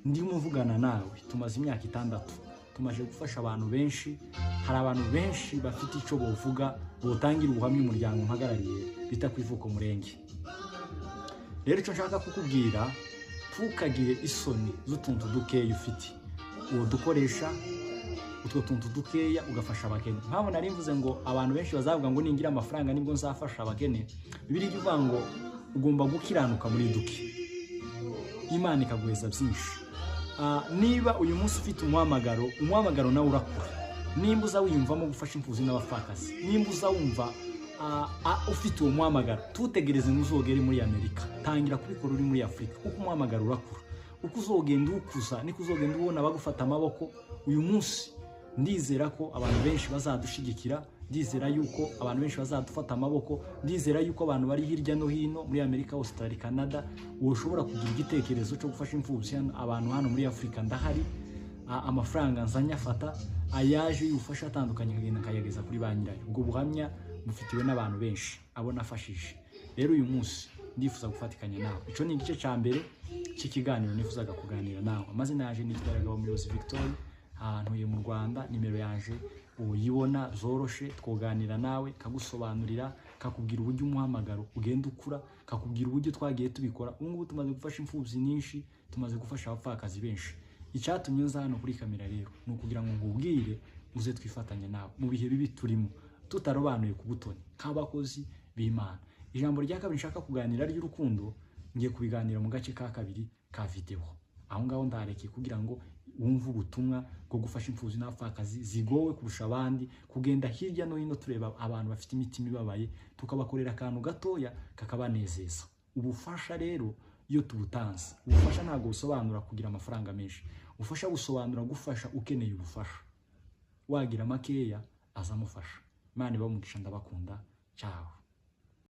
ndimo mvugana nawe tumaze imyaka 6 tumaje gufasha abantu benshi. Hari abantu benshi bafite ico bovuga botangira ubuhamya umuryango mpagarariye bita kwivuko murenge. Rero ico nshaka kukubwira, tukagire isoni z'utuntu dukeya ufite, uwo dukoresha utwo tuntu dukeya ugafasha abakene. Mpamvu nari mvuze ngo abantu benshi bazavuga ngo ningira amafaranga nibwo nzafasha abakene. Bibiri ivuga ngo ugomba gukiranuka muri duke, Imana ikaguheza byinshi. Niba uyu munsi ufite umuhamagaro nawe urakura. Nimba uza wiyumvamo gufasha imfuzi n'abapfakazi, nimba uza wumva ufite uwo muhamagaro, tutegereze nguzogere muri Amerika, tangira kubikora uri muri Afrika, kuko umuhamagaro urakura. Uko uzogenda ukuza niko uzogenda ubona bagufata amaboko. Uyu munsi ndizera ko abantu benshi bazadushigikira, ndizera yuko abantu benshi bazadufata amaboko, ndizera yuko abantu bari hirya no hino muri Amerika, Australia, Canada ushobora kugira igitekerezo cyo gufasha imfubyi. Abantu hano muri Afrika ndahari, amafaranga nzanyafata ayaje yufasha atandukanye kagenda kayageza kuri banyirayo. Ubwo buhamya bufitiwe n'abantu benshi abo nafashije. Rero uyu munsi ndifuza gufatikanya nawe. Ico ni igice ca mbere cy'ikiganiro nifuzaga kuganira nawe. Amazina yaje nitwaraga umuyobozi Victor, ntuye mu Rwanda. Nimero yaje uyibona zoroshe, twoganira nawe kagusobanurira, kakubwira uburyo umuhamagaro ugenda ukura, kakubwira uburyo twagiye tubikora. Ubu tumaze gufasha imfubyi nyinshi, tumaze gufasha abapfakazi benshi. Icyatumye nza hano kuri kamera rero ni ukugira ngo ngubwire uze twifatanya nawe mu bihe bibi turimo, tutarobanuye ku butoni nk'abakozi b'Imana. Ijambo rya kabiri nshaka kuganira ry'urukundo, ngiye kubiganira mu gace ka kabiri ka video. Aho ngaho ndareke kugira ngo wumve ubutumwa bwo gufasha imfuzi n'abapfakazi zigowe kurusha abandi, kugenda hirya no hino tureba abantu bafite imitima ibabaye, tukabakorera akantu gatoya kakabanezeza. Ubufasha rero iyo tubutanze, ubufasha ntabwo busobanura kugira amafaranga menshi. Ufasha gusobanura gufasha ukeneye ubufasha. Wagira makeya azamufasha. Imana ibamugisha, ndabakunda. Ciao.